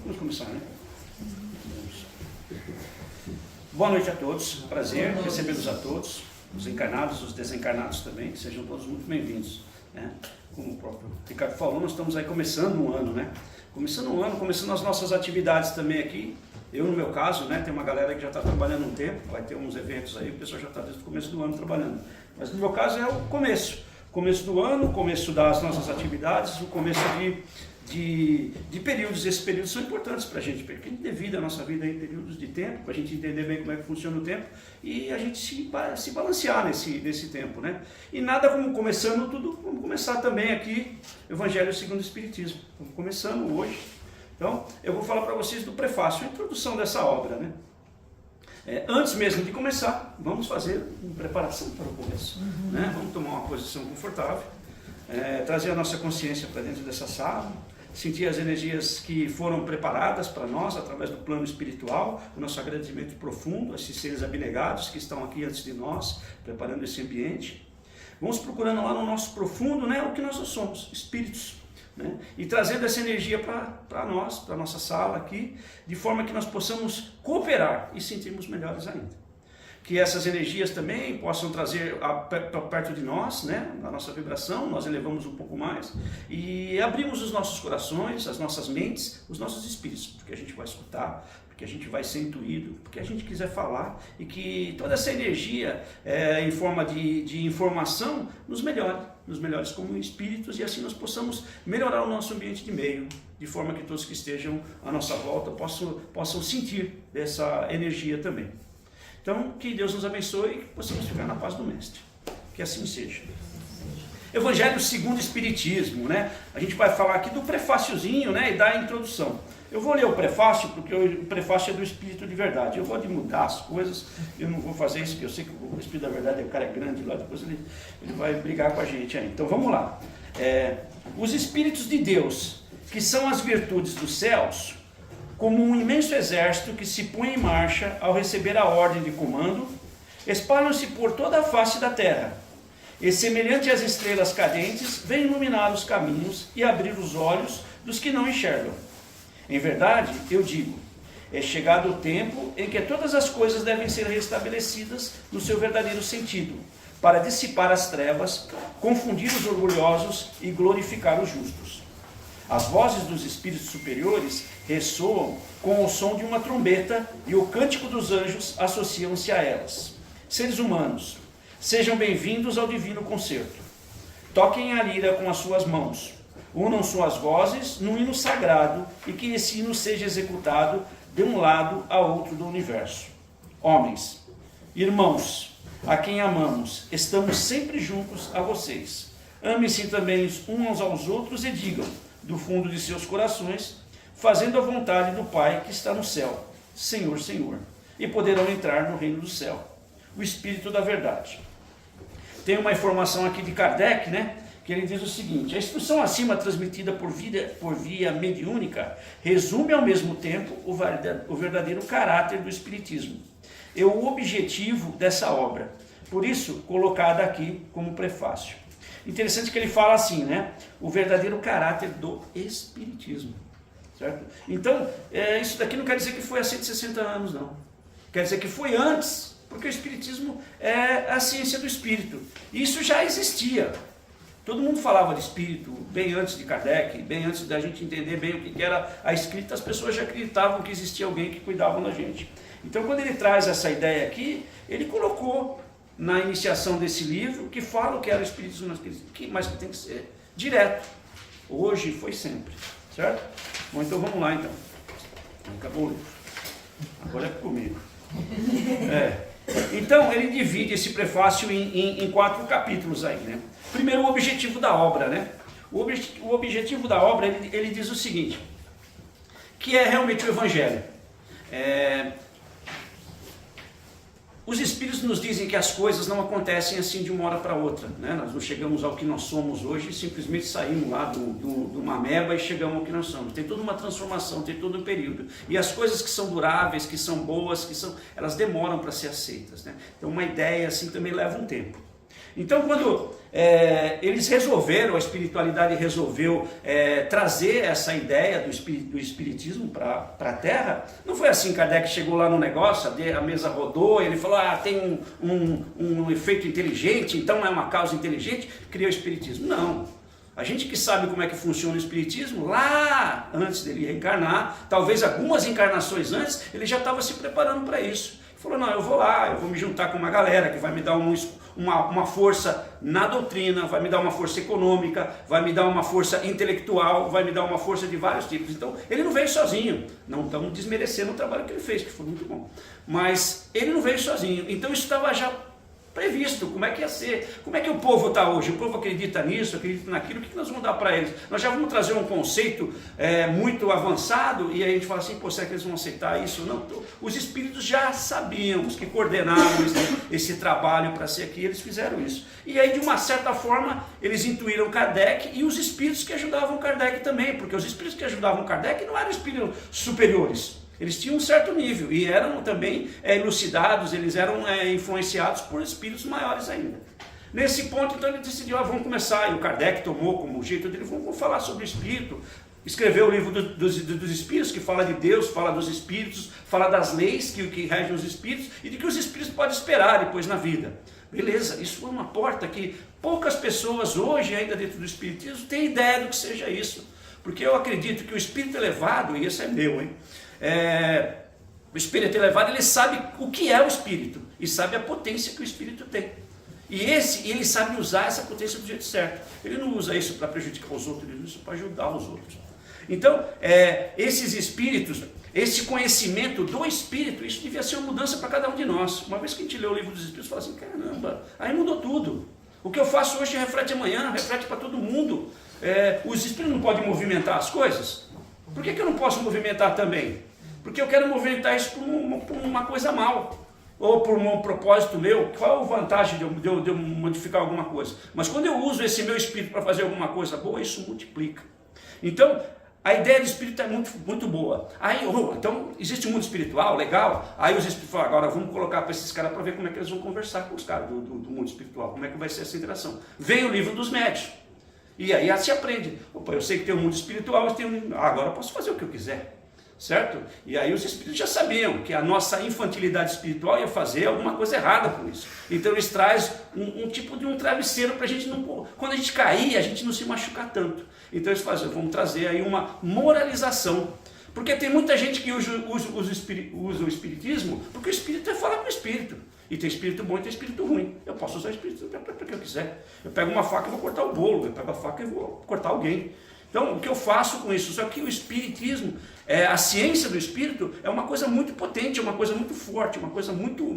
Vamos começar, né? Boa noite a todos, prazer recebê-los a todos, os encarnados, os desencarnados também, sejam todos muito bem-vindos, né? Como o próprio Ricardo falou, nós estamos aí começando um ano, né? Começando as nossas atividades também aqui. Eu, no meu caso, né, tem uma galera que já está trabalhando um tempo, vai ter uns eventos aí, o pessoal já está desde o começo do ano trabalhando. Mas no meu caso é o começo do ano, começo das nossas atividades, o começo de períodos. Esses períodos são importantes para a gente, porque a gente divide a nossa vida em períodos de tempo, para a gente entender bem como é que funciona o tempo e a gente se balancear nesse tempo, né? E nada como começando tudo, vamos começar também aqui, Evangelho segundo o Espiritismo. Estamos começando hoje. Então, eu vou falar para vocês do prefácio, a introdução dessa obra, né? Antes mesmo de começar, vamos fazer uma preparação para o começo, né? Vamos tomar uma posição confortável, trazer a nossa consciência para dentro dessa sala, sentir as energias que foram preparadas para nós através do plano espiritual, o nosso agradecimento profundo a esses seres abnegados que estão aqui antes de nós, preparando esse ambiente. Vamos procurando lá no nosso profundo, né, o que nós somos, espíritos, né, e trazendo essa energia para nós, para a nossa sala aqui, de forma que nós possamos cooperar e sentirmos melhores ainda. Que essas energias também possam trazer perto de nós, né, a nossa vibração, nós elevamos um pouco mais e abrimos os nossos corações, as nossas mentes, os nossos espíritos, porque a gente vai escutar, porque a gente vai ser intuído, porque a gente quiser falar e que toda essa energia em forma de informação nos melhore como espíritos e assim nós possamos melhorar o nosso ambiente de meio, de forma que todos que estejam à nossa volta possam sentir dessa energia também. Então, que Deus nos abençoe e que possamos ficar na paz do Mestre. Que assim seja. Evangelho segundo o Espiritismo, né? A gente vai falar aqui do prefáciozinho, né? E da introdução. Eu vou ler o prefácio, porque o prefácio é do Espírito de Verdade. Eu vou de mudar as coisas, eu não vou fazer isso, porque eu sei que o Espírito da Verdade, o cara é grande lá, depois ele vai brigar com a gente aí. Então, vamos lá. Os Espíritos de Deus, que são as virtudes dos céus, como um imenso exército que se põe em marcha ao receber a ordem de comando, espalham-se por toda a face da terra, e semelhante às estrelas cadentes, vêm iluminar os caminhos e abrir os olhos dos que não enxergam. Em verdade, eu digo, é chegado o tempo em que todas as coisas devem ser restabelecidas no seu verdadeiro sentido, para dissipar as trevas, confundir os orgulhosos e glorificar os justos. As vozes dos espíritos superiores ressoam com o som de uma trombeta e o cântico dos anjos associam-se a elas. Seres humanos, sejam bem-vindos ao divino concerto. Toquem a lira com as suas mãos. Unam suas vozes num hino sagrado e que esse hino seja executado de um lado a outro do universo. Homens, irmãos, a quem amamos, estamos sempre juntos a vocês. Amem-se também uns aos outros e digam, do fundo de seus corações, fazendo a vontade do Pai que está no céu, Senhor, Senhor, e poderão entrar no reino do céu. O Espírito da Verdade. Tem uma informação aqui de Kardec, né, que ele diz o seguinte: a instrução acima transmitida por via mediúnica resume ao mesmo tempo o verdadeiro caráter do Espiritismo e o objetivo dessa obra, por isso colocada aqui como prefácio. Interessante que ele fala assim, né? O verdadeiro caráter do Espiritismo. Certo? Então, isso daqui não quer dizer que foi há 160 anos, não. Quer dizer que foi antes, porque o Espiritismo é a ciência do Espírito. E isso já existia. Todo mundo falava de Espírito bem antes de Kardec, bem antes da gente entender bem o que era a escrita, as pessoas já acreditavam que existia alguém que cuidava da gente. Então, quando ele traz essa ideia aqui, ele colocou na iniciação desse livro, que fala o que era o Espiritismo, mas que tem que ser direto. Hoje foi sempre, certo? Bom, então vamos lá então. Acabou o livro. Agora é comigo. Então, ele divide esse prefácio em 4 capítulos aí, né? Primeiro, o objetivo da obra, né? O objetivo da obra, ele diz o seguinte, que é realmente o Evangelho. os espíritos nos dizem que as coisas não acontecem assim de uma hora para outra, né? Nós não chegamos ao que nós somos hoje e simplesmente saímos lá de uma ameba e chegamos ao que nós somos. Tem toda uma transformação, tem todo um período. E as coisas que são duráveis, que são boas, elas demoram para ser aceitas, né? Então uma ideia assim também leva um tempo. Então quando eles resolveram, a espiritualidade resolveu trazer essa ideia do espiritismo para a Terra, não foi assim. Kardec chegou lá no negócio, a mesa rodou, ele falou, tem um efeito inteligente, então é uma causa inteligente, criou o espiritismo. Não. A gente que sabe como é que funciona o espiritismo, lá antes dele reencarnar, talvez algumas encarnações antes, ele já estava se preparando para isso. Ele falou, não, eu vou lá, eu vou me juntar com uma galera que vai me dar uma força na doutrina, vai me dar uma força econômica, vai me dar uma força intelectual, vai me dar uma força de vários tipos. Então, ele não veio sozinho. Não estamos desmerecendo o trabalho que ele fez, que foi muito bom. Mas ele não veio sozinho. Então, isso estava já previsto, como é que ia ser, como é que o povo está hoje, o povo acredita nisso, acredita naquilo, o que nós vamos dar para eles? Nós já vamos trazer um conceito muito avançado, e aí a gente fala assim, pô, será que eles vão aceitar isso? Não, os espíritos já sabiam, os que coordenavam esse trabalho para ser aqui, eles fizeram isso. E aí de uma certa forma, eles intuíram Kardec e os espíritos que ajudavam Kardec também, porque os espíritos que ajudavam Kardec não eram espíritos superiores. Eles tinham um certo nível e eram também elucidados, eles eram influenciados por espíritos maiores ainda. Nesse ponto, então, ele decidiu, vamos começar, e o Kardec tomou como jeito dele, vamos falar sobre o espírito. Escreveu o livro dos espíritos, que fala de Deus, fala dos espíritos, fala das leis que regem os espíritos e de que os espíritos podem esperar depois na vida. Beleza, isso foi uma porta que poucas pessoas hoje, ainda dentro do espiritismo, têm ideia do que seja isso. Porque eu acredito que o espírito elevado, e esse é meu, hein? O espírito elevado, ele sabe o que é o espírito e sabe a potência que o espírito tem. E ele sabe usar essa potência do jeito certo. Ele não usa isso para prejudicar os outros, ele usa isso para ajudar os outros. Então, esses espíritos, esse conhecimento do espírito, isso devia ser uma mudança para cada um de nós. Uma vez que a gente lê o livro dos espíritos, fala assim, caramba, aí mudou tudo. O que eu faço hoje reflete amanhã, reflete para todo mundo. Os espíritos não podem movimentar as coisas? Por que eu não posso movimentar também? Porque eu quero movimentar isso por uma coisa mal, ou por um propósito meu. Qual é a vantagem de eu modificar alguma coisa? Mas quando eu uso esse meu espírito para fazer alguma coisa boa, isso multiplica. Então, a ideia do espírito é muito, muito boa. Aí, então, existe um mundo espiritual, legal. Aí os espíritos falam, agora vamos colocar para esses caras para ver como é que eles vão conversar com os caras do mundo espiritual, como é que vai ser essa interação. Vem o livro dos médios. E aí se aprende. Opa, eu sei que tem um mundo espiritual, mas agora eu posso fazer o que eu quiser. Certo? E aí os espíritos já sabiam que a nossa infantilidade espiritual ia fazer alguma coisa errada com isso. Então eles trazem um tipo de um travesseiro para a gente não... Quando a gente cair, a gente não se machucar tanto. Então eles fazem, vamos trazer aí uma moralização. Porque tem muita gente que usa o espiritismo, porque o espírito é falar com o espírito. E tem espírito bom e tem espírito ruim. Eu posso usar o espírito para o que eu quiser. Eu pego uma faca e vou cortar o bolo. Eu pego a faca e vou cortar alguém. Então, o que eu faço com isso? Só que o espiritismo, a ciência do espírito é uma coisa muito potente, é uma coisa muito forte, uma coisa muito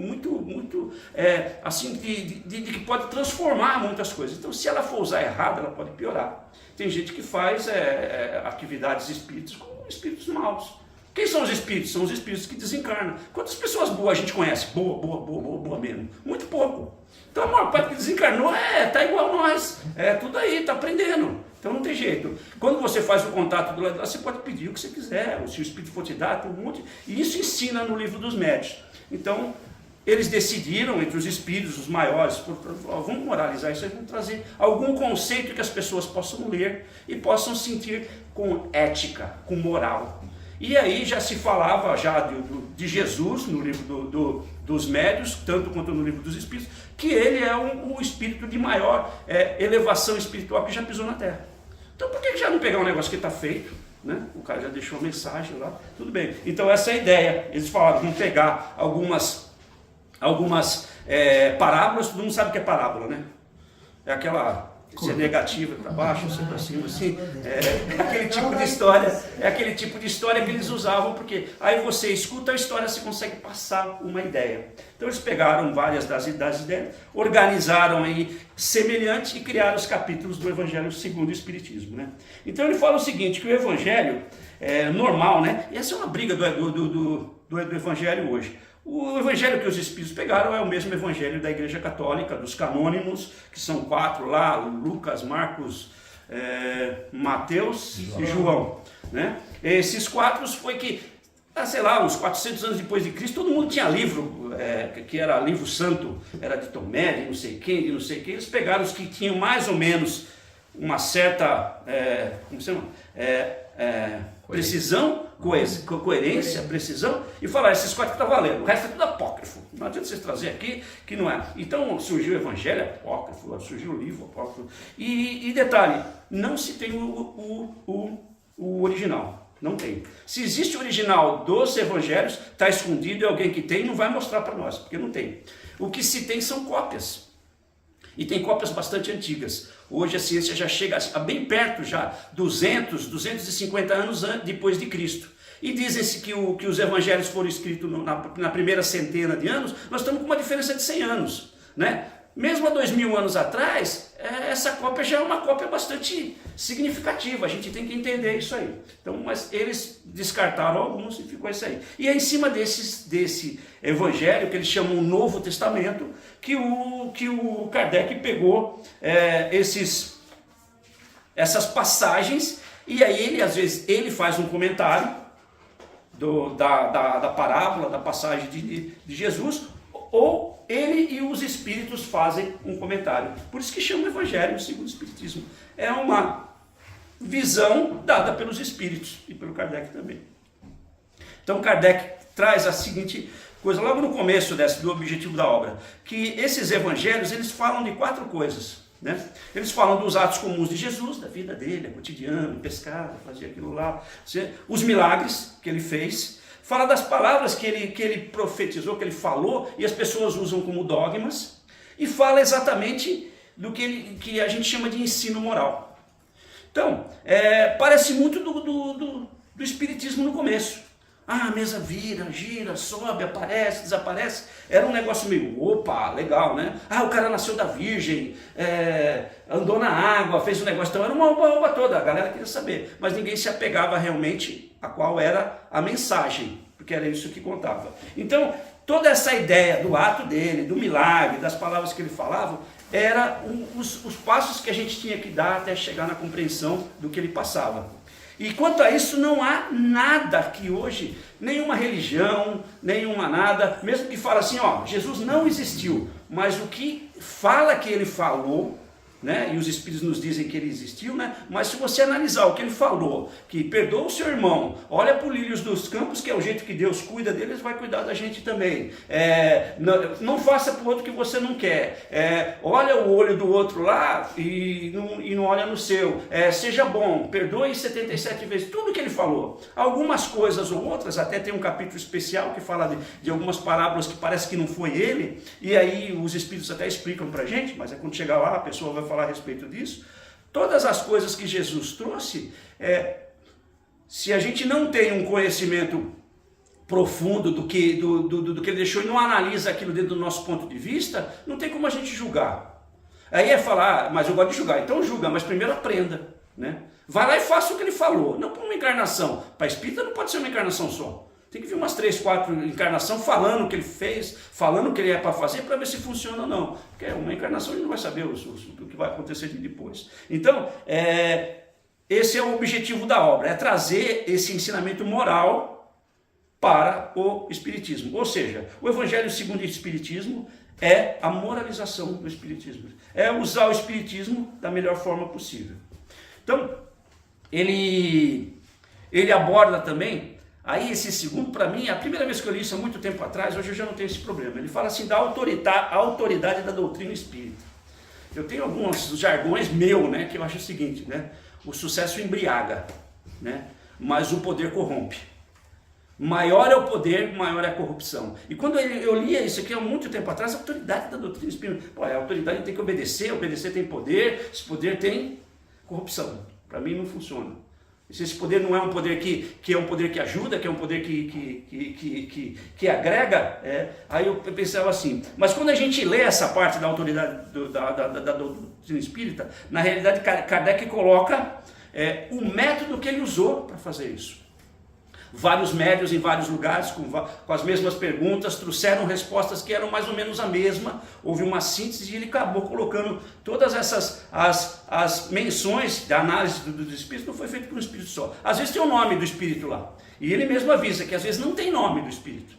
assim, que pode transformar muitas coisas. Então, se ela for usar errado, ela pode piorar. Tem gente que faz atividades espíritas com espíritos maus. Quem são os espíritos? São os espíritos que desencarnam. Quantas pessoas boas a gente conhece? Boa mesmo. Muito pouco. Então, a maior parte que desencarnou tá igual nós. Tudo aí, está aprendendo. Então não tem jeito. Quando você faz o contato do lado, você pode pedir o que você quiser, ou se o Espírito for te dar, tem um monte. E isso ensina no livro dos médios. Então, eles decidiram, entre os espíritos, os maiores, vamos moralizar isso, vamos trazer algum conceito que as pessoas possam ler e possam sentir com ética, com moral. E aí já se falava de Jesus no livro dos médios, tanto quanto no livro dos espíritos, que ele é o espírito de maior elevação espiritual que já pisou na Terra. Então por que já não pegar um negócio que está feito? Né? O cara já deixou a mensagem lá, tudo bem. Então essa é a ideia. Eles falaram, vamos pegar algumas parábolas, todo mundo sabe o que é parábola, né? É aquela... ser negativa para baixo, ser para cima, assim, aquele tipo de história que eles usavam, porque aí você escuta a história, você consegue passar uma ideia. Então eles pegaram várias das ideias, organizaram aí semelhantes e criaram os capítulos do Evangelho segundo o Espiritismo, né? Então ele fala o seguinte, que o Evangelho é normal, né? E essa é uma briga do Evangelho hoje. O evangelho que os espíritos pegaram é o mesmo evangelho da Igreja Católica, dos canônimos, que são 4 lá, Lucas, Marcos, Mateus e João. Né? Esses 4 foi que, sei lá, uns 400 anos depois de Cristo, todo mundo tinha livro, que era livro santo, era de Tomé, de não sei quem, de não sei quem. Eles pegaram os que tinham mais ou menos uma certa, como se chama? Precisão, coerência, precisão, e falar, esses 4 que estão valendo, o resto é tudo apócrifo, não adianta vocês trazer aqui que não é. Então surgiu o evangelho apócrifo, surgiu o livro apócrifo, e detalhe, não se tem o original, não tem. Se existe o original dos evangelhos, está escondido, e alguém que tem não vai mostrar para nós, porque não tem. O que se tem são cópias. E tem cópias bastante antigas. Hoje a ciência já chega a bem perto, já 200, 250 anos depois de Cristo. E dizem-se que os evangelhos foram escritos na primeira centena de anos, nós estamos com uma diferença de 100 anos. Né? Mesmo há 2000 anos atrás, essa cópia já é uma cópia bastante significativa, a gente tem que entender isso aí. Então, mas eles descartaram alguns e ficou isso aí. E é em cima desse evangelho, que eles chamam o Novo Testamento, que o Kardec pegou essas passagens, e aí ele, às vezes, ele faz um comentário da parábola, da passagem de Jesus, ou ele e os espíritos fazem um comentário. Por isso que chama o Evangelho segundo o Espiritismo. É uma visão dada pelos espíritos e pelo Kardec também. Então Kardec traz a seguinte coisa, logo no começo do objetivo da obra, que esses evangelhos, eles falam de 4 coisas. Né? Eles falam dos atos comuns de Jesus, da vida dele, cotidiano, pescar, fazer aquilo lá, os milagres que ele fez. Fala das palavras que ele profetizou, que ele falou, e as pessoas usam como dogmas, e fala exatamente do que a gente chama de ensino moral. Então, parece muito do Espiritismo no começo. A mesa vira, gira, sobe, aparece, desaparece. Era um negócio meio, opa, legal, né? O cara nasceu da Virgem, andou na água, fez um negócio. Então era uma oba toda, a galera queria saber. Mas ninguém se apegava realmente a qual era a mensagem, porque era isso que contava. Então, toda essa ideia do ato dele, do milagre, das palavras que ele falava, era os passos que a gente tinha que dar até chegar na compreensão do que ele passava. E quanto a isso, não há nada que hoje, nenhuma religião, nenhuma nada, mesmo que fala assim, Jesus não existiu, mas o que fala que ele falou, né, e os espíritos nos dizem que ele existiu, né, mas se você analisar o que ele falou, que perdoa o seu irmão, olha para os lírios dos campos, que é o jeito que Deus cuida deles, vai cuidar da gente também. Não faça para o outro que você não quer. Olha o olho do outro lá e não olha no seu. Seja bom, perdoe 77 vezes, tudo que ele falou. Algumas coisas ou outras, até tem um capítulo especial que fala de algumas parábolas que parece que não foi ele, e aí os espíritos até explicam para a gente, mas quando chegar lá a pessoa vai falar a respeito disso. Todas as coisas que Jesus trouxe, se a gente não tem um conhecimento profundo do que ele deixou e não analisa aquilo dentro do nosso ponto de vista, não tem como a gente julgar. Aí falar, mas eu gosto de julgar, então julga, mas primeiro aprenda. Né? Vai lá e faça o que ele falou, não para uma encarnação. Para espírita não pode ser uma encarnação só. Tem que vir umas 3, 4 encarnações falando o que ele fez, falando o que ele é para fazer, para ver se funciona ou não. Porque uma encarnação a gente não vai saber o que vai acontecer depois. Então, esse é o objetivo da obra, é trazer esse ensinamento moral para o Espiritismo. Ou seja, o Evangelho segundo o Espiritismo é a moralização do Espiritismo. É usar o Espiritismo da melhor forma possível. Então, ele aborda também. Aí esse segundo, para mim, a primeira vez que eu li isso há muito tempo atrás, hoje eu já não tenho esse problema. Ele fala assim da autoridade da doutrina espírita. Eu tenho alguns jargões né, que eu acho o seguinte, né? O sucesso embriaga, né? Mas o poder corrompe. Maior é o poder, maior é a corrupção. E quando eu lia isso aqui há muito tempo atrás, a autoridade da doutrina espírita. A autoridade tem que obedecer tem poder, esse poder tem corrupção. Para mim não funciona. Se esse poder não é um poder que é um poder que ajuda, que é um poder que agrega, aí eu pensava assim. Mas quando a gente lê essa parte da autoridade da doutrina espírita, na realidade Kardec coloca o método que ele usou para fazer isso. vários médios em vários lugares com as mesmas perguntas, trouxeram respostas que eram mais ou menos a mesma, houve uma síntese e ele acabou colocando todas essas as menções da análise do Espírito, não foi feito por um Espírito só. Às vezes tem o nome do Espírito lá, e ele mesmo avisa que às vezes não tem nome do Espírito,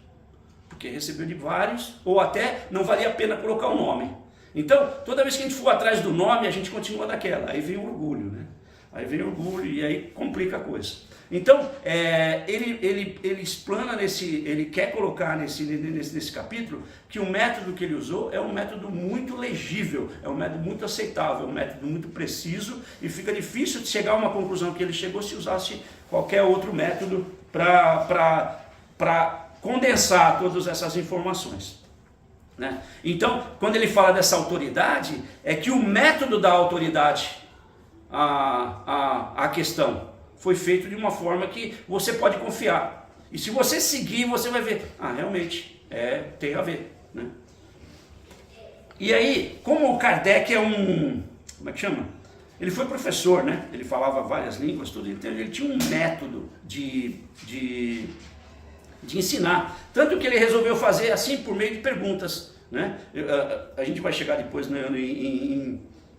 porque recebeu de vários, ou até não valia a pena colocar o nome. Então, toda vez que a gente for atrás do nome, a gente continua daquela, aí vem o orgulho, né? Aí vem o orgulho e aí complica a coisa. Então, ele explana ele quer colocar nesse capítulo que o método que ele usou é um método muito legível, é um método muito aceitável, é um método muito preciso, e fica difícil de chegar a uma conclusão que ele chegou se usasse qualquer outro método para condensar todas essas informações. Né? Então, quando ele fala dessa autoridade, é que o método da autoridade a questão foi feito de uma forma que você pode confiar. E se você seguir, você vai ver, realmente, tem a ver. Né? E aí, como o Kardec é como é que chama? Ele foi professor, né? Ele falava várias línguas, tudo, então ele tinha um método de ensinar. Tanto que ele resolveu fazer assim por meio de perguntas. Né? A gente vai chegar depois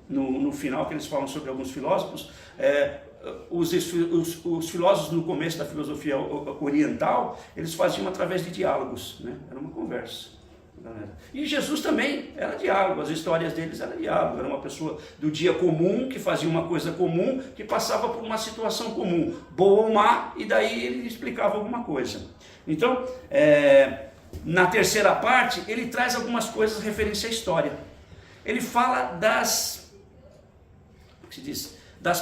no final, que eles falam sobre alguns filósofos. Os filósofos no começo da filosofia oriental, eles faziam através de diálogos, né? Era uma conversa. E Jesus também era diálogo, as histórias deles eram diálogo, era uma pessoa do dia comum, que fazia uma coisa comum, que passava por uma situação comum, boa ou má, e daí ele explicava alguma coisa. Então, na terceira parte, ele traz algumas coisas referentes à história. Ele fala das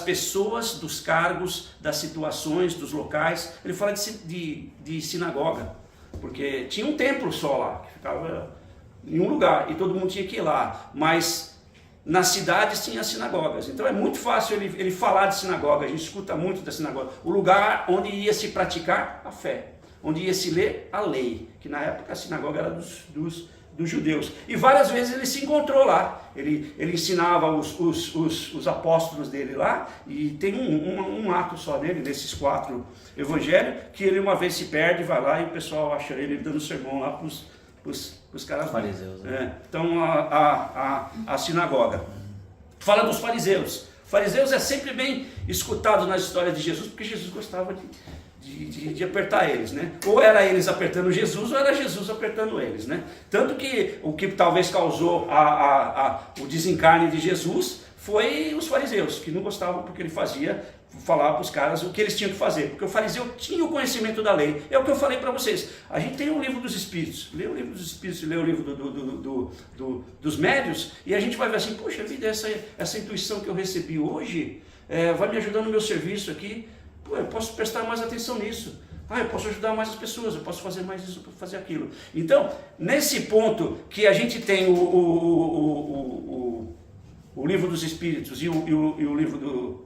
pessoas, dos cargos, das situações, dos locais. Ele fala de sinagoga, porque tinha um templo só lá, que ficava em um lugar, e todo mundo tinha que ir lá, mas nas cidades tinha sinagogas. Então é muito fácil ele falar de sinagoga, a gente escuta muito da sinagoga, o lugar onde ia se praticar a fé, onde ia se ler a lei, que na época a sinagoga era dos judeus. E várias vezes ele se encontrou lá, ele ensinava os apóstolos dele lá, e tem um ato só dele, nesses 4 evangelhos, que ele uma vez se perde, vai lá e o pessoal acha ele dando sermão lá para os caras fariseus. Né? Então a sinagoga. Fala dos fariseus. Fariseus é sempre bem escutado nas histórias de Jesus, porque Jesus gostava de apertar eles, né? Ou era eles apertando Jesus, ou era Jesus apertando eles, né? Tanto que o que talvez causou o desencarne de Jesus foi os fariseus, que não gostavam porque ele falava para os caras o que eles tinham que fazer, porque o fariseu tinha o conhecimento da lei. É o que eu falei para vocês, a gente tem o livro dos Espíritos, lê o livro dos Espíritos, lê o livro dos médios, e a gente vai ver assim, poxa vida, essa intuição que eu recebi hoje vai me ajudar no meu serviço aqui. Pô, eu posso prestar mais atenção nisso. Eu posso ajudar mais as pessoas, eu posso fazer mais isso, eu posso fazer aquilo. Então, nesse ponto que a gente tem o livro dos Espíritos e o livro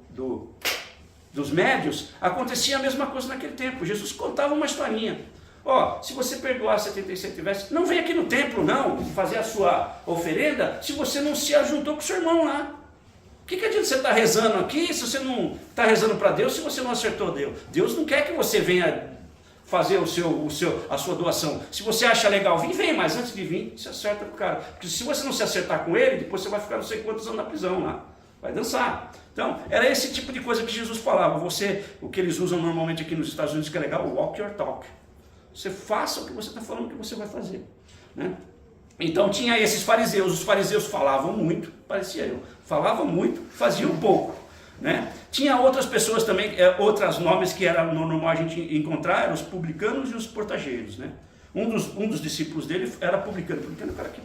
dos médios, acontecia a mesma coisa naquele tempo. Jesus contava uma historinha. Se você perdoar 77 vezes, não vem aqui no templo não, fazer a sua oferenda, se você não se ajuntou com o seu irmão lá. O que adianta você estar rezando aqui se você não está rezando para Deus, se você não acertou Deus? Deus não quer que você venha fazer a sua doação. Se você acha legal vir, vem, mas antes de vir, se acerta com o cara. Porque se você não se acertar com ele, depois você vai ficar não sei quantos anos na prisão lá. Vai dançar. Então, era esse tipo de coisa que Jesus falava. O que eles usam normalmente aqui nos Estados Unidos, que é legal, walk your talk. Você faça o que você está falando que você vai fazer. Né? Então tinha esses fariseus, os fariseus falavam muito, parecia eu, falavam muito, faziam pouco, né? Tinha outras pessoas também, outros nomes que era normal a gente encontrar, eram os publicanos e os portageiros, né? Um dos discípulos dele era publicano, publicano é o cara que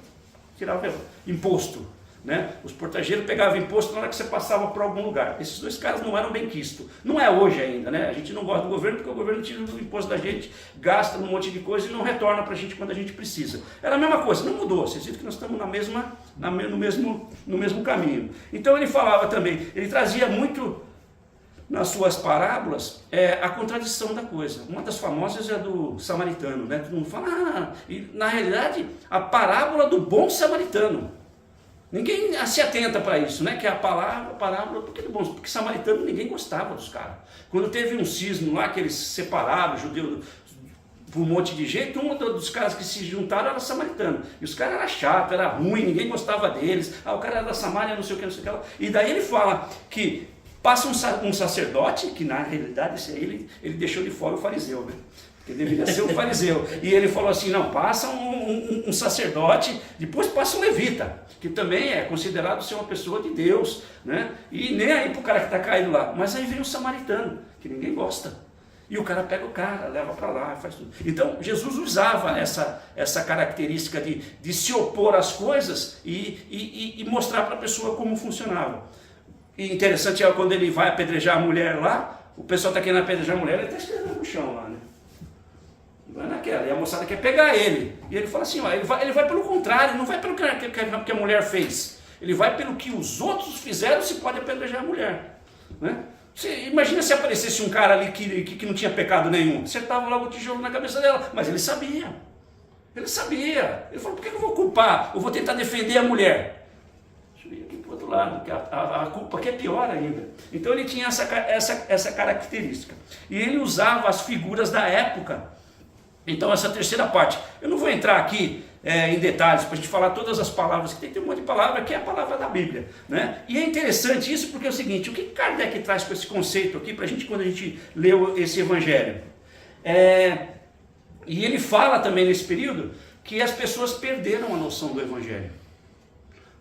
tirava imposto, né? Os portageiros pegavam imposto na hora que você passava por algum lugar. Esses 2 caras não eram bem quistos. Não é hoje ainda, né? A gente não gosta do governo porque o governo tira o imposto da gente, gasta um monte de coisa e não retorna para a gente quando a gente precisa. Era a mesma coisa, não mudou. Vocês viram que nós estamos no mesmo caminho. Então ele falava também, ele trazia muito nas suas parábolas a contradição da coisa. Uma das famosas é a do samaritano, né? Todo mundo fala, e na realidade a parábola do bom samaritano. Ninguém se atenta para isso, né? Que é a parábola, porque samaritano ninguém gostava dos caras. Quando teve um cisma lá que eles separaram, judeu por um monte de jeito, um dos caras que se juntaram era samaritano. E os caras eram chatos, era ruim, ninguém gostava deles. O cara era da Samária, não sei o que, não sei o que lá. E daí ele fala que passa um sacerdote, que na realidade esse aí ele deixou de fora o fariseu, né? Porque deveria ser um fariseu. E ele falou assim, não, passa um sacerdote, depois passa um levita, que também é considerado ser uma pessoa de Deus, né? E nem aí pro cara que está caído lá. Mas aí vem um samaritano, que ninguém gosta. E o cara pega o cara, leva para lá, faz tudo. Então, Jesus usava essa característica de se opor às coisas e mostrar para a pessoa como funcionava. E interessante é quando ele vai apedrejar a mulher lá, o pessoal está querendo apedrejar a mulher, ele está escrevendo no chão lá, né? Vai naquela, e a moçada quer pegar ele. E ele fala assim, ó, ele vai pelo contrário, não vai pelo que a mulher fez. Ele vai pelo que os outros fizeram, se pode apedrejar a mulher, né? Imagina se aparecesse um cara ali que não tinha pecado nenhum. Acertava logo o tijolo na cabeça dela. Mas ele sabia. Ele sabia. Ele falou, por que eu vou culpar? Eu vou tentar defender a mulher. Deixa eu ir aqui para o outro lado, que a culpa aqui é pior ainda. Então ele tinha essa característica. E ele usava as figuras da época. Então essa terceira parte. Eu não vou entrar aqui em detalhes para a gente falar todas as palavras, que tem um monte de palavra que é a palavra da Bíblia, né? E é interessante isso porque é o seguinte, o que Kardec traz com esse conceito aqui para a gente quando a gente leu esse evangelho? E ele fala também nesse período que as pessoas perderam a noção do evangelho.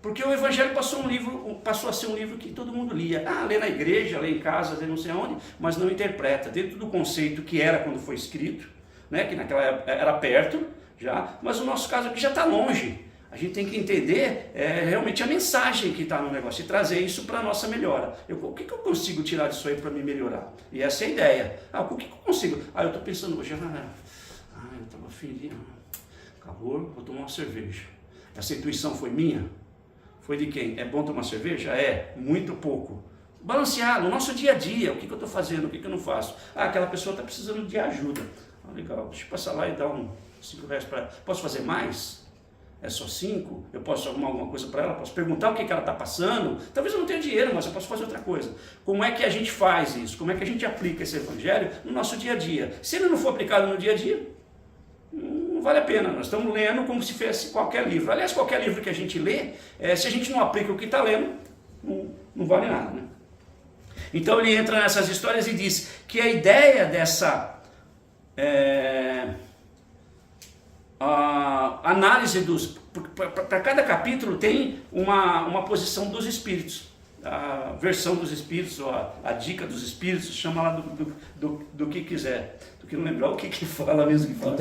Porque o evangelho passou a ser um livro que todo mundo lia. Lê na igreja, lê em casa, lê não sei onde, mas não interpreta dentro do conceito que era quando foi escrito, né? Que naquela época era perto, já, mas o nosso caso aqui já está longe. A gente tem que entender realmente a mensagem que está no negócio e trazer isso para a nossa melhora. O que eu consigo tirar disso aí para me melhorar? E essa é a ideia. O que eu consigo? Eu estou pensando hoje, eu estava afim, acabou, vou tomar uma cerveja. Essa intuição foi minha? Foi de quem? É bom tomar cerveja? É, muito pouco. Balancear no nosso dia a dia, o que eu estou fazendo, o que eu não faço. Aquela pessoa está precisando de ajuda. Legal, deixa eu passar lá e dar R$5 para ela. Posso fazer mais? É só 5? Eu posso arrumar alguma coisa para ela? Posso perguntar o que ela está passando? Talvez eu não tenha dinheiro, mas eu posso fazer outra coisa. Como é que a gente faz isso? Como é que a gente aplica esse evangelho no nosso dia a dia? Se ele não for aplicado no dia a dia, não vale a pena. Nós estamos lendo como se fosse qualquer livro. Aliás, qualquer livro que a gente lê, se a gente não aplica o que está lendo, não vale nada, né? Então ele entra nessas histórias e diz que a ideia dessa a análise para cada capítulo tem uma posição dos espíritos, a versão dos espíritos, ou a dica dos espíritos, chama lá do que quiser, do que não lembrar o que fala mesmo. Que fala.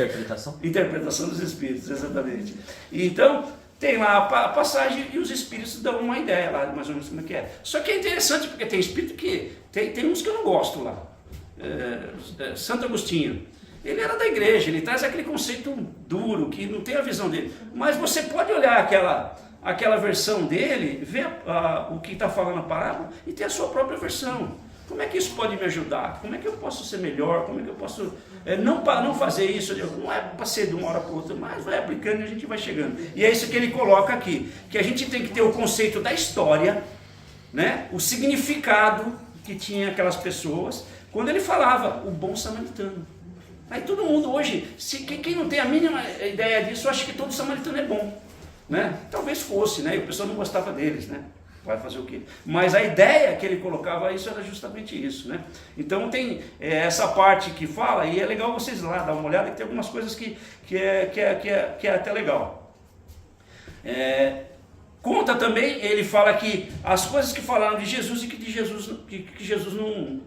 Interpretação dos espíritos, exatamente. Então tem lá a passagem e os espíritos dão uma ideia lá, mais ou menos como é que é. Só que é interessante porque tem espírito que, tem uns que eu não gosto lá. Santo Agostinho, ele era da igreja, ele traz aquele conceito duro, que não tem a visão dele. Mas você pode olhar aquela versão dele, ver o que está falando a parábola e ter a sua própria versão. Como é que isso pode me ajudar? Como é que eu posso ser melhor? Como é que eu posso não fazer isso? Não é para ser de uma hora para outra, mas vai aplicando e a gente vai chegando. E é isso que ele coloca aqui, que a gente tem que ter o conceito da história, né? O significado que tinha aquelas pessoas, quando ele falava, o bom samaritano. Aí todo mundo hoje, quem não tem a mínima ideia disso, acha que todo samaritano é bom, né? Talvez fosse, né? E o pessoal não gostava deles, né? Vai fazer o quê? Mas a ideia que ele colocava isso era justamente isso, né? Então tem essa parte que fala, e é legal vocês lá dar uma olhada, que tem algumas coisas que é até legal. Conta também, ele fala que as coisas que falaram de Jesus e que Jesus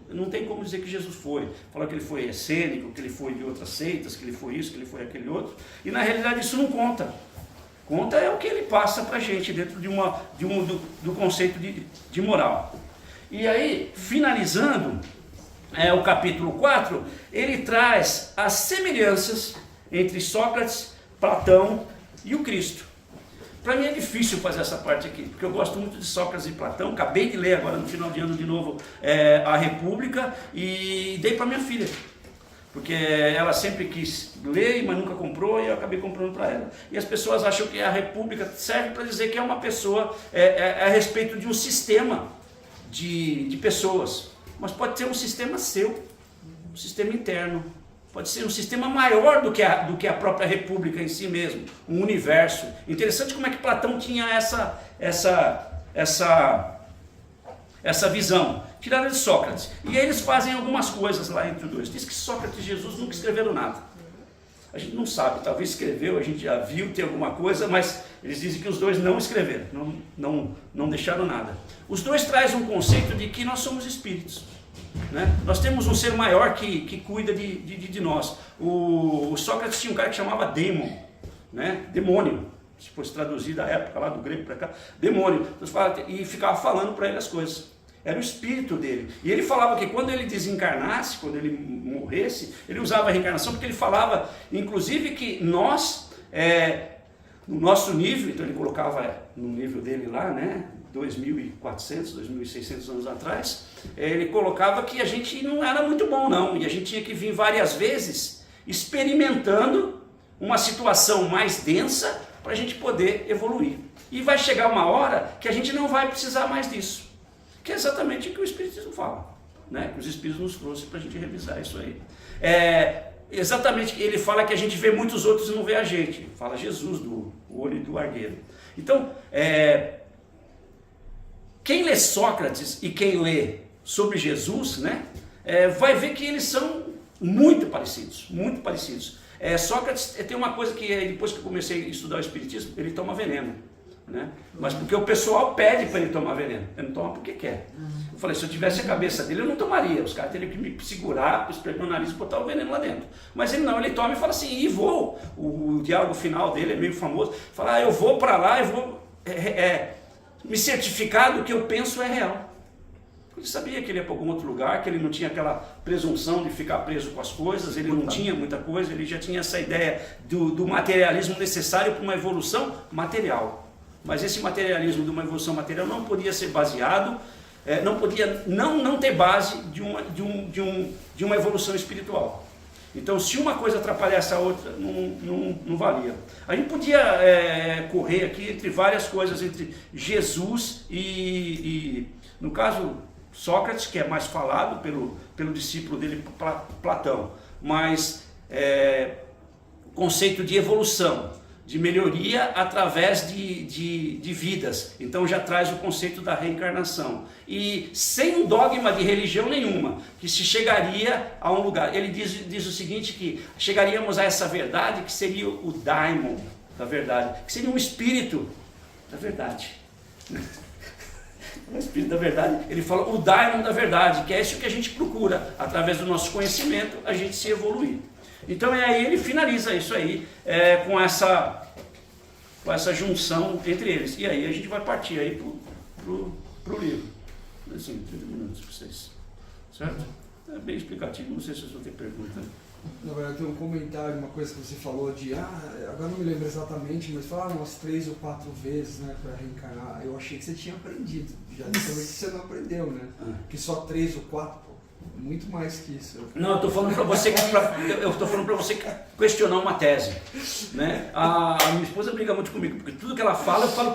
não tem como dizer que Jesus foi. Fala que ele foi essênico, que ele foi de outras seitas, que ele foi isso, que ele foi aquele outro. E na realidade isso não conta. Conta é o que ele passa para a gente dentro do conceito de moral. E aí, finalizando o capítulo 4, ele traz as semelhanças entre Sócrates, Platão e o Cristo. Para mim é difícil fazer essa parte aqui, porque eu gosto muito de Sócrates e Platão. Acabei de ler agora no final de ano de novo a República e dei para minha filha. porque ela sempre quis ler, mas nunca comprou, e eu acabei comprando para ela. E as pessoas acham que a República serve para dizer que é uma pessoa, a respeito de um sistema de pessoas, mas pode ser um sistema seu, um sistema interno, pode ser um sistema maior do que a própria República em si mesmo, um universo. Interessante como é que Platão tinha essa visão. Tiraram de Sócrates. E aí eles fazem algumas coisas lá entre os dois. Diz que Sócrates e Jesus nunca escreveram nada. A gente não sabe, talvez escreveu, a gente já viu, tem alguma coisa, mas eles dizem que os dois não escreveram, não deixaram nada. Os dois trazem um conceito de que nós somos espíritos. Né? Nós temos um ser maior que cuida de nós. O Sócrates tinha um cara que chamava Dêmon, né? Demônio, se fosse traduzir da época lá do grego para cá, demônio, e ficava falando para ele as coisas. Era o espírito dele. E ele falava que quando ele desencarnasse, quando ele morresse, ele usava a reencarnação, porque ele falava, inclusive, que nós, no nosso nível, então ele colocava no nível dele lá, né, 2.400, 2.600 anos atrás, ele colocava que a gente não era muito bom não, e a gente tinha que vir várias vezes experimentando uma situação mais densa para a gente poder evoluir. E vai chegar uma hora que a gente não vai precisar mais disso. Que é exatamente o que o Espiritismo fala, né? Que os Espíritos nos trouxeram para a gente revisar isso aí. Exatamente, ele fala que a gente vê muitos outros e não vê a gente. Fala Jesus do olho do argueiro. Então, quem lê Sócrates e quem lê sobre Jesus, né? Vai ver que eles são muito parecidos, muito parecidos. Sócrates tem uma coisa que depois que eu comecei a estudar o Espiritismo, ele toma veneno. Né? Mas porque o pessoal pede para ele tomar veneno, ele não toma porque quer. Eu falei, se eu tivesse a cabeça dele, eu não tomaria. Os caras teriam que me segurar, espremer o nariz e botar o veneno lá dentro. Mas ele não, ele toma e fala assim, e vou. O diálogo final dele é meio famoso. Fala, eu vou para lá, eu vou me certificar do que eu penso é real. Ele sabia que ele ia para algum outro lugar, que ele não tinha aquela presunção de ficar preso com as coisas, ele não tinha muita coisa, ele já tinha essa ideia do materialismo necessário para uma evolução material. Mas esse materialismo de uma evolução material não podia ser baseado, não podia não ter base de uma evolução espiritual. Então, se uma coisa atrapalhasse a outra, não valia. A gente podia correr aqui entre várias coisas, entre Jesus e no caso, Sócrates, que é mais falado pelo discípulo dele, Platão, mas o conceito de evolução, de melhoria através de vidas. Então já traz o conceito da reencarnação. E sem um dogma de religião nenhuma, que se chegaria a um lugar. Ele diz o seguinte, que chegaríamos a essa verdade, que seria o daimon da verdade, que seria um espírito da verdade. O espírito da verdade. Ele fala o daimon da verdade, que é isso que a gente procura. Através do nosso conhecimento, a gente se evoluir. Então aí ele finaliza isso aí com essa junção entre eles. E aí a gente vai partir aí pro livro. Assim, 30 minutos para vocês. Certo? É bem explicativo, não sei se vocês vão ter pergunta. Na verdade, tem um comentário, uma coisa que você falou de, agora não me lembro exatamente, mas falaram umas 3 ou 4 vezes, né, para reencarnar. Eu achei que você tinha aprendido, já também que você não aprendeu, né? Que só 3 ou 4, pô, muito mais que isso. Não, eu estou falando para você, questionar uma tese, né? A minha esposa briga muito comigo, porque tudo que ela fala, eu falo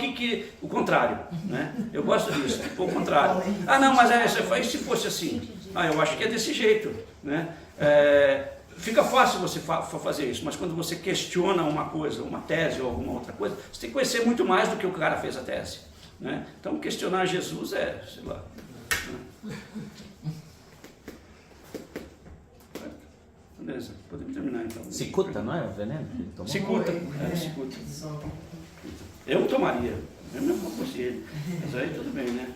o contrário, né? Eu gosto disso, o contrário. Não, mas se fosse assim, eu acho que é desse jeito, né? Fica fácil você fazer isso, mas quando você questiona uma coisa, uma tese ou alguma outra coisa, você tem que conhecer muito mais do que o cara fez a tese, né? Então questionar Jesus sei lá. Né? Beleza, podemos terminar então. Cicuta, não é o veneno? Cicuta, cicuta. Eu tomaria, eu mesmo fosse ele, mas aí tudo bem, né?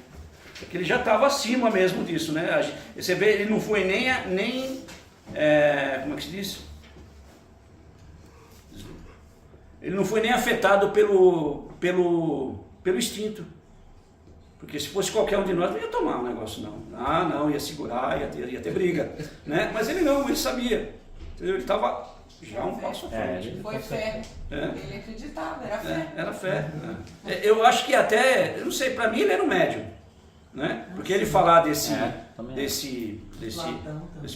Porque ele já estava acima mesmo disso, né? Você vê, ele não foi nem como é que se diz? Ele não foi nem afetado pelo instinto. Porque se fosse qualquer um de nós, não ia tomar um negócio não. Não, ia segurar, ia ter briga. Né? Mas ele não, ele sabia. Entendeu? Ele estava já um passo à frente. Foi fé. Ele acreditava, era fé. Era fé. Eu acho que até, eu não sei, para mim ele era um médium. né? Porque ele falar desse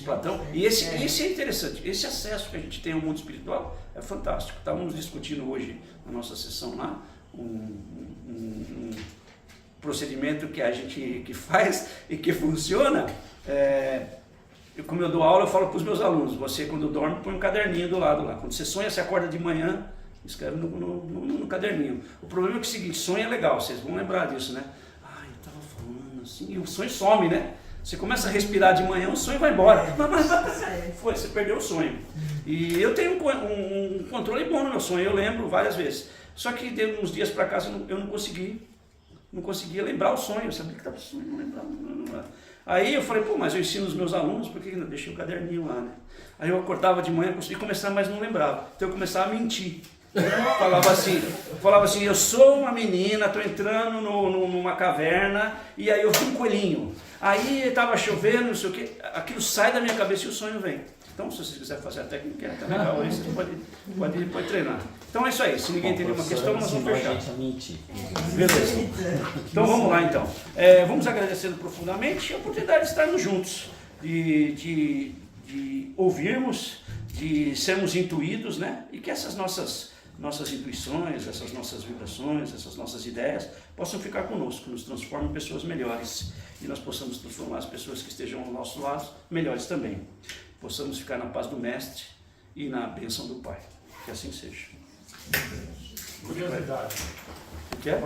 Platão, e esse é interessante, esse acesso que a gente tem ao mundo espiritual é fantástico. Estávamos discutindo hoje na nossa sessão lá um procedimento que a gente faz e que funciona. Como eu dou aula, eu falo para os meus alunos, você quando dorme põe um caderninho do lado lá, quando você sonha, você acorda de manhã, escreve no caderninho. O problema é que é o seguinte, sonho é legal, vocês vão lembrar disso, né? Eu estava falando assim, e o sonho some, né? Você começa a respirar de manhã, o sonho vai embora. Você perdeu o sonho. E eu tenho um controle bom no meu sonho, eu lembro várias vezes. Só que de uns dias para cá eu não conseguia lembrar o sonho, eu sabia que estava sonhando, não lembrava. Aí eu falei, mas eu ensino os meus alunos, por que não deixei o caderninho lá, né? Aí eu acordava de manhã, conseguia começar, mas não lembrava. Então eu começava a mentir. Falava assim, eu sou uma menina, estou entrando numa caverna e aí eu vi um coelhinho. Aí estava chovendo, não sei o que, aquilo sai da minha cabeça e o sonho vem. Então, se você quiser fazer a técnica, tá legal, aí você pode treinar. Então é isso aí, se ninguém entender uma questão, nós vamos fechar. Beleza. Então vamos lá então. Vamos agradecendo profundamente a oportunidade de estarmos juntos, de ouvirmos, de sermos intuídos, né? E que essas nossas intuições, essas nossas vibrações, essas nossas ideias possam ficar conosco, nos transformem em pessoas melhores e nós possamos transformar as pessoas que estejam ao nosso lado melhores também. Possamos ficar na paz do Mestre e na bênção do Pai. Que assim seja. Curiosidade.